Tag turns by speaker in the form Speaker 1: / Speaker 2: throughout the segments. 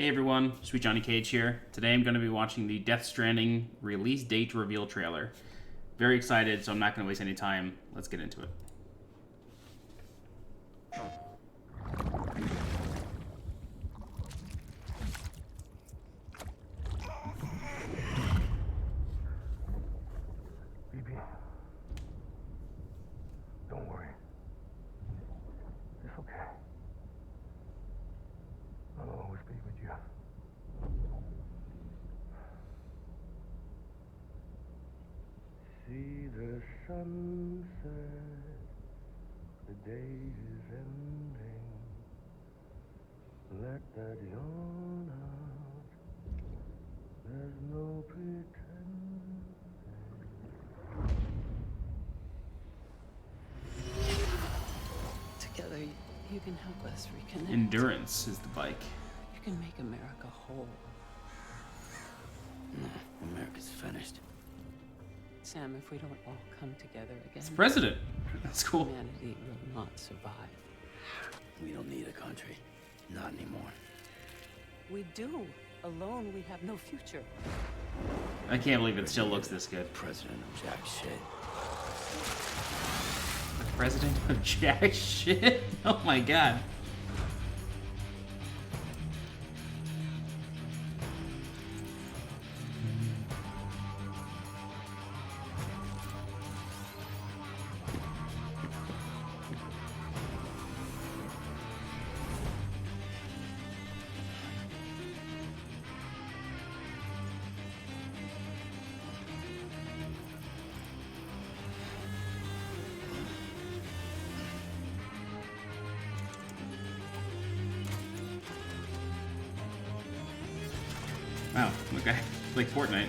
Speaker 1: Hey everyone, SweetJohnnyCage here. Today I'm going to be watching the Death Stranding release date reveal trailer. Very excited, so I'm not going to waste any time. Let's get into it.
Speaker 2: BB, don't worry. It's okay. I'll always be with you. See the sunset, the day is ending. Let that yawn out. There's no pretending.
Speaker 3: Together, you can help us reconnect.
Speaker 1: Endurance is the bike.
Speaker 3: You can make America whole.
Speaker 4: No, America's finished.
Speaker 3: Sam, if we don't all come together again,
Speaker 1: It's the president. That's cool.
Speaker 3: humanity will not survive.
Speaker 4: We don't need a country. Not anymore.
Speaker 3: We do. Alone, we have no future.
Speaker 1: I can't believe it still looks this good.
Speaker 4: President of jack shit.
Speaker 1: The president of jack shit? Oh my god. Wow, okay. Like Fortnite.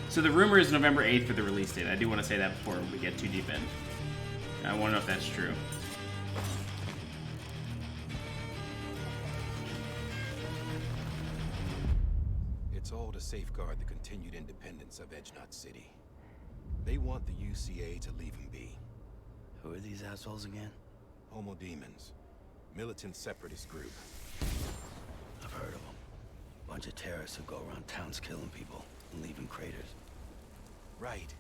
Speaker 1: So the rumor is November 8th for the release date. I do want to say that before we get too deep in. I want to know if that's true.
Speaker 5: It's all to safeguard the continued independence of Edgenut City. They want the UCA to leave them be.
Speaker 4: Who are these assholes again?
Speaker 5: Homo Demons. Militant separatist group.
Speaker 4: I've heard of them. Bunch of terrorists who go around towns killing people and leaving craters.
Speaker 5: Right.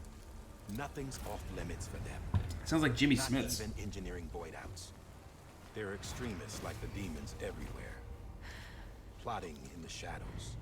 Speaker 5: Nothing's off limits for them.
Speaker 1: Sounds like Jimmy
Speaker 5: Not
Speaker 1: Smith's.
Speaker 5: even engineering void outs. They're extremists like the demons everywhere. Plotting in the shadows.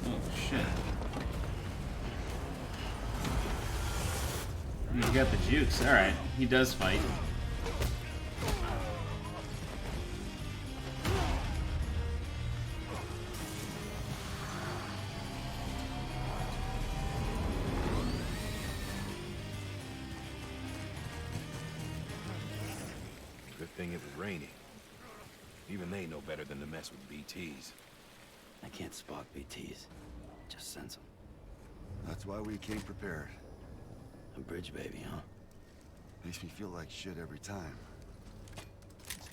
Speaker 1: Oh shit. He got the jukes. Alright, he does fight.
Speaker 5: Good thing it was raining. Even they know better than to mess with BTs.
Speaker 4: I can't spot BTs. Just sense them.
Speaker 6: That's why we came prepared.
Speaker 4: A bridge baby, huh?
Speaker 6: Makes me feel like shit every time.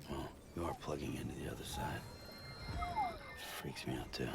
Speaker 4: Well, you are plugging into the other side. Freaks me out too.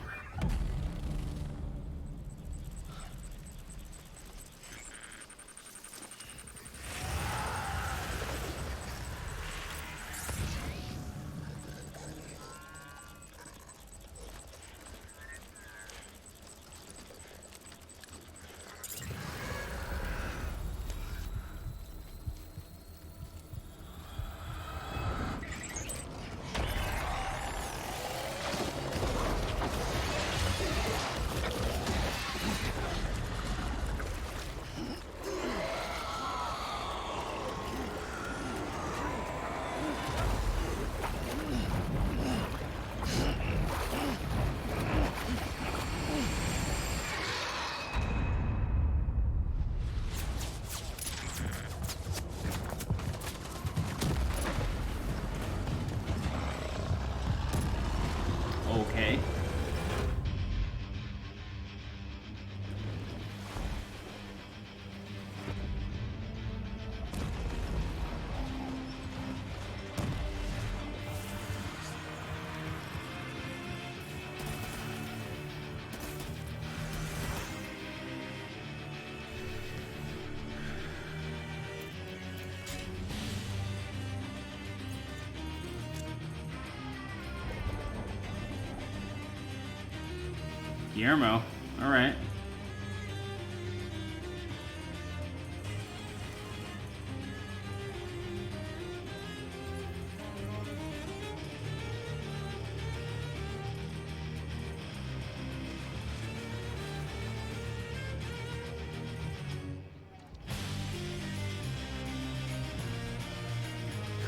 Speaker 1: Guillermo. All right.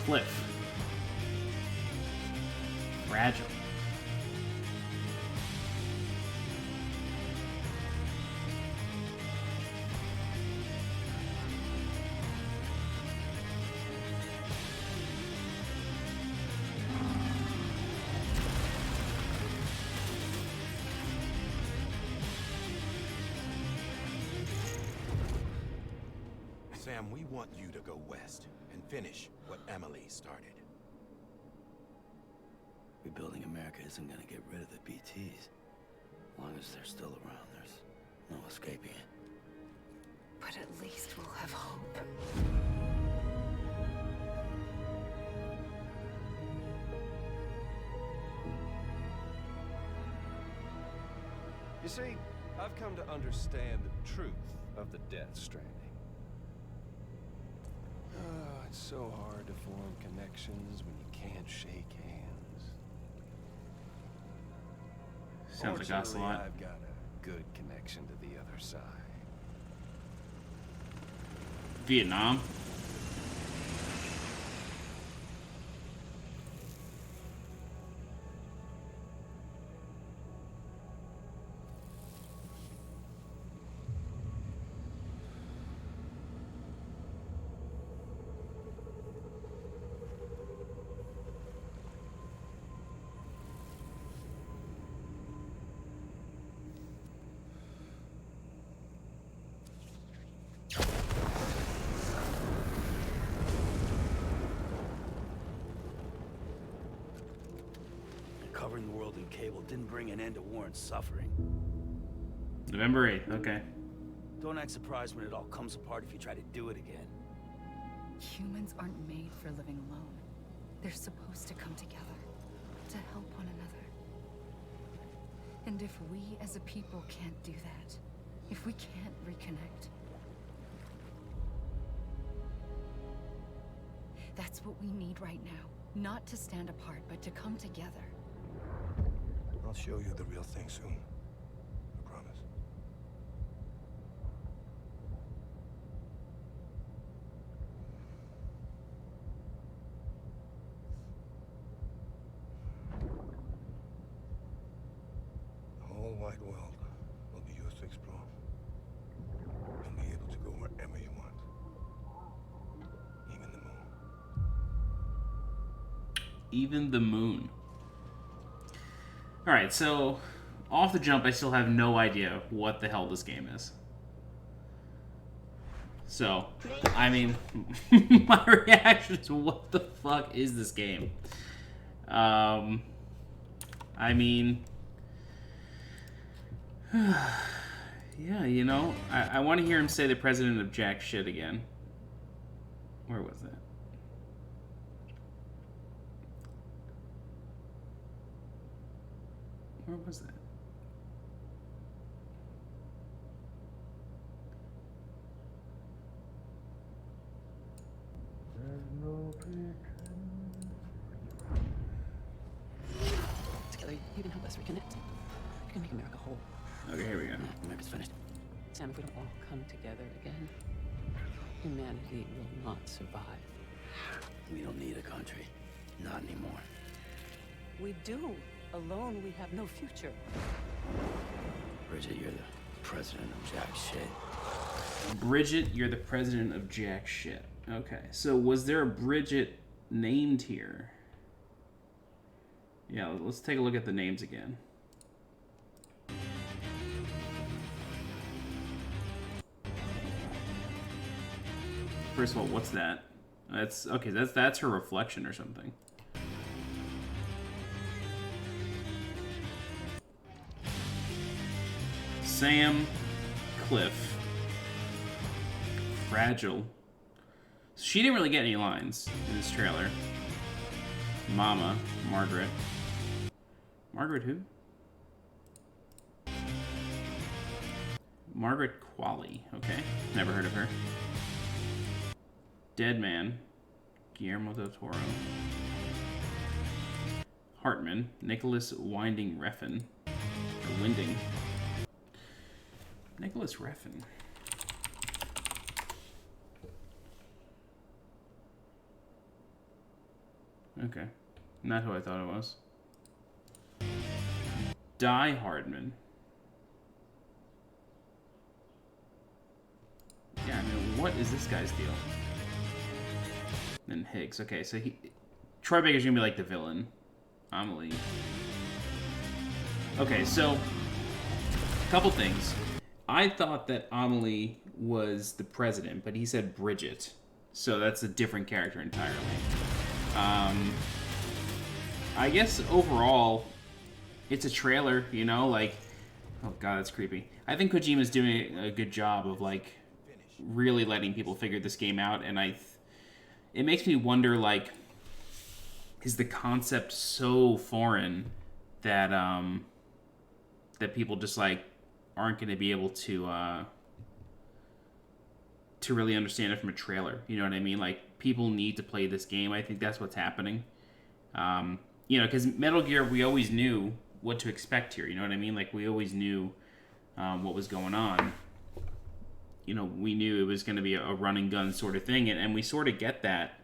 Speaker 1: Cliff. Fragile.
Speaker 5: Sam, we want you to go west and finish what Emily started.
Speaker 4: Rebuilding America isn't gonna get rid of the BTs. As long as they're still around, there's no escaping it.
Speaker 3: But at least we'll have hope.
Speaker 2: You see, I've come to understand the truth of the Death Stranding. Oh, it's so hard to form connections when you can't shake hands.
Speaker 1: Sounds like us a
Speaker 2: Fortunately,
Speaker 1: lot.
Speaker 2: I've got a good connection to the other side.
Speaker 1: Vietnam.
Speaker 4: Covering the world in cable didn't bring an end to war and suffering.
Speaker 1: November 8th. Okay.
Speaker 4: Don't act surprised when it all comes apart if you try to do it again.
Speaker 7: Humans aren't made for living alone. They're supposed to come together, to help one another. And if we as a people can't do that, if we can't reconnect, that's what we need right now. Not to stand apart, but to come together.
Speaker 2: I'll show you the real thing soon. I promise. The whole wide world will be yours to explore. You'll be able to go wherever you want. Even the moon.
Speaker 1: Even the moon. Alright, so off the jump, I still have no idea what the hell this game is. So, I mean, my reaction is, what the fuck is this game? I mean, yeah, you know, I want to hear him say the president of jack shit again. Where was that? Where was that?
Speaker 2: There's no pretend.
Speaker 3: Together, you can help us reconnect. You can make America whole.
Speaker 1: Okay, here we go.
Speaker 4: America's finished.
Speaker 3: Sam, if we don't all come together again, humanity will not survive.
Speaker 4: We don't need a country. Not anymore.
Speaker 3: We do. Alone, we have no future.
Speaker 4: Bridget, you're the president of jack shit.
Speaker 1: Bridget, you're the president of jack shit. Okay, so was there a Bridget named here? Yeah, let's take a look at the names again. First of all, what's that? That's okay. That's her reflection or something. Sam, Cliff, Fragile. She didn't really get any lines in this trailer. Mama, Margaret. Margaret who? Margaret Qualley. Okay. Never heard of her. Dead Man. Guillermo del Toro. Hartman. Nicholas Winding Refn. Or Winding. Nicholas Refn. Okay. Not who I thought it was. Die Hardman. Yeah, I mean, what is this guy's deal? Then Higgs. Okay, so Troy Baker's gonna be like the villain. Amelie. Okay, so a couple things. I thought that Amelie was the president, but he said Bridget. So that's a different character entirely. I guess overall, it's a trailer, you know, like, oh god, that's creepy. I think Kojima's doing a good job of, like, really letting people figure this game out, and it makes me wonder, like, is the concept so foreign that, that people just, like, aren't going to be able to really understand it from a trailer, you know what I mean? Like, people need to play this game. I think that's what's happening. You know, because Metal Gear, we always knew what to expect here, you know what I mean? Like, we always knew what was going on. You know, we knew it was going to be a run and gun sort of thing, and we sort of get that,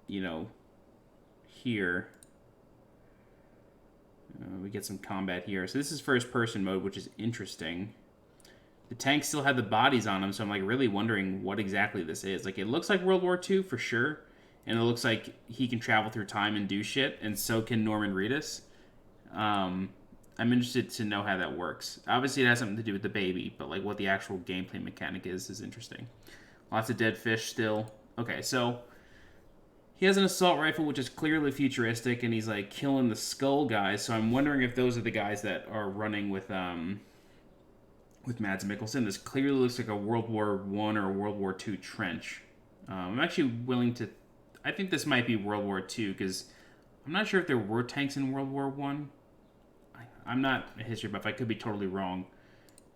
Speaker 1: you know, here. We get some combat here. So this is first-person mode, which is interesting. The tanks still have the bodies on them, so I'm, like, really wondering what exactly this is. Like, it looks like World War II for sure, and it looks like he can travel through time and do shit, and so can Norman Reedus. I'm interested to know how that works. Obviously, it has something to do with the baby, but, like, what the actual gameplay mechanic is interesting. Lots of dead fish still. Okay, so he has an assault rifle, which is clearly futuristic, and he's, like, killing the skull guys, so I'm wondering if those are the guys that are running with Mads Mikkelsen. This clearly looks like a World War I or a World War II trench. I'm actually willing to... I think this might be World War II, because I'm not sure if there were tanks in World War I. I'm not a history buff. I could be totally wrong.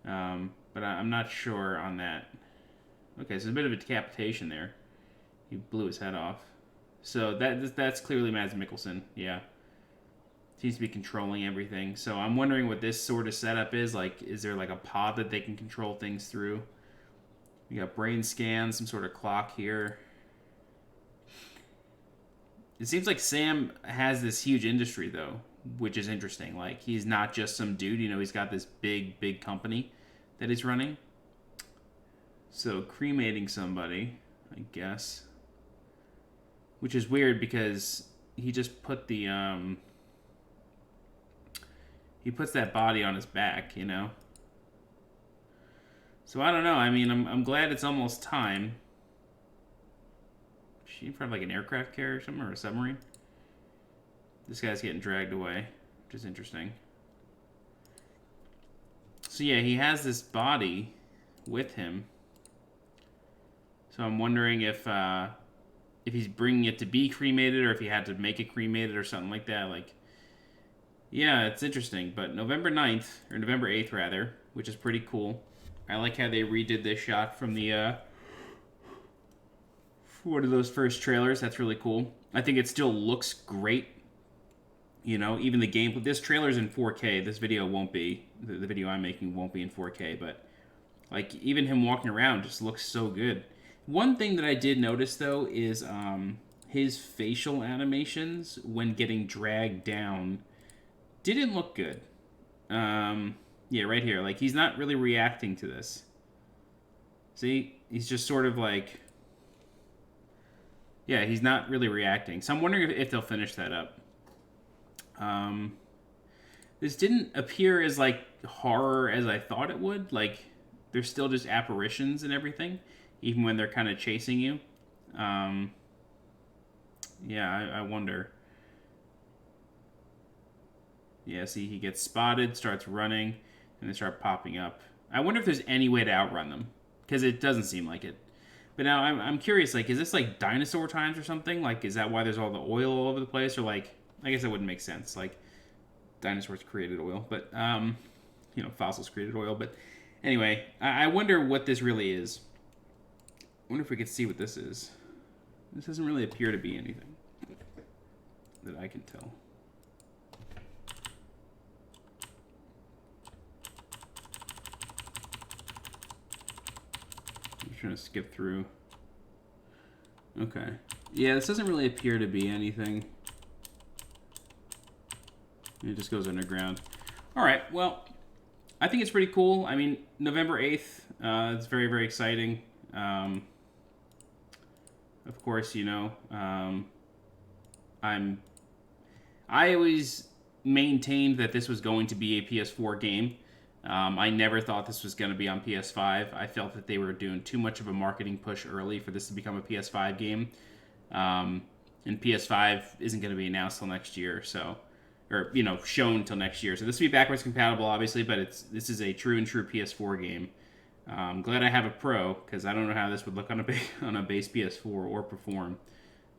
Speaker 1: But I'm not sure on that. Okay, so a bit of a decapitation there. He blew his head off. So that's clearly Mads Mikkelsen, yeah. Seems to be controlling everything. So I'm wondering what this sort of setup is. Like, is there like a pod that they can control things through? We got brain scans, some sort of clock here. It seems like Sam has this huge industry, though, which is interesting. Like, he's not just some dude, you know, he's got this big company that he's running. So, cremating somebody, I guess. Which is weird because he just put the, he puts that body on his back, you know? So, I don't know. I mean, I'm glad it's almost time. Is she in front of, like, an aircraft carrier or something, or a submarine? This guy's getting dragged away, which is interesting. So, yeah, he has this body with him. So, I'm wondering if he's bringing it to be cremated, or if he had to make it cremated or something like that. Like, yeah, it's interesting. But November 9th, or November 8th, rather, which is pretty cool. I like how they redid this shot from the, one of those first trailers. That's really cool. I think it still looks great. You know, even the game, this trailer's in 4K. This video won't be. The video I'm making won't be in 4K, but, like, even him walking around just looks so good. One thing that I did notice, though, is his facial animations when getting dragged down didn't look good. Yeah, right here. Like, he's not really reacting to this. See? He's just sort of like... Yeah, he's not really reacting. So I'm wondering if they'll finish that up. This didn't appear as, like, horror as I thought it would. Like, there's still just apparitions and everything, even when they're kind of chasing you. Yeah, I wonder. Yeah, see, he gets spotted, starts running, and they start popping up. I wonder if there's any way to outrun them, because it doesn't seem like it. But now I'm curious, like, is this like dinosaur times or something? Like, is that why there's all the oil all over the place? Or, like, I guess that wouldn't make sense. Like, dinosaurs created oil. But, fossils created oil. But anyway, I wonder what this really is. I wonder if we could see what this is. This doesn't really appear to be anything that I can tell. I'm trying to skip through. Okay. Yeah, this doesn't really appear to be anything. It just goes underground. All right, well, I think it's pretty cool. I mean, November 8th, it's very, very exciting. Of course, I always maintained that this was going to be a PS4 game. I never thought this was going to be on PS5. I felt that they were doing too much of a marketing push early for this to become a PS5 game. And PS5 isn't going to be announced till next year, or shown till next year. So this will be backwards compatible, obviously, but this is a true PS4 game. I'm glad I have a Pro, because I don't know how this would look on a base PS4 or perform.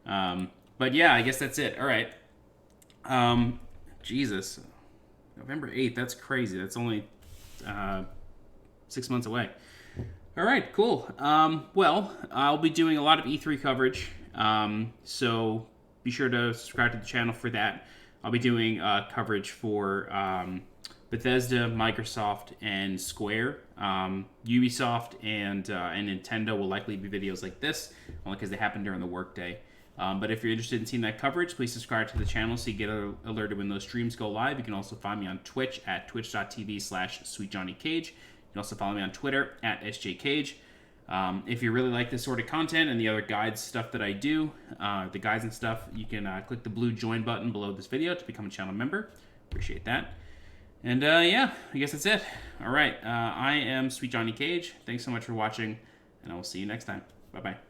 Speaker 1: But yeah, I guess that's it. All right. Jesus. November 8th, that's crazy. That's only 6 months away. All right, cool. Well, I'll be doing a lot of E3 coverage, so be sure to subscribe to the channel for that. I'll be doing coverage for Bethesda, Microsoft, and Square. Ubisoft and Nintendo will likely be videos like this, only because they happen during the workday. But if you're interested in seeing that coverage, please subscribe to the channel so you get alerted when those streams go live. You can also find me on Twitch at twitch.tv/SweetJohnnyCage. You can also follow me on Twitter at SJCage. If you really like this sort of content and the other guides stuff that I do, the guides and stuff, you can click the blue join button below this video to become a channel member. Appreciate that. And yeah, I guess that's it. All right, I am SweetJohnnyCage. Thanks so much for watching, and I will see you next time. Bye-bye.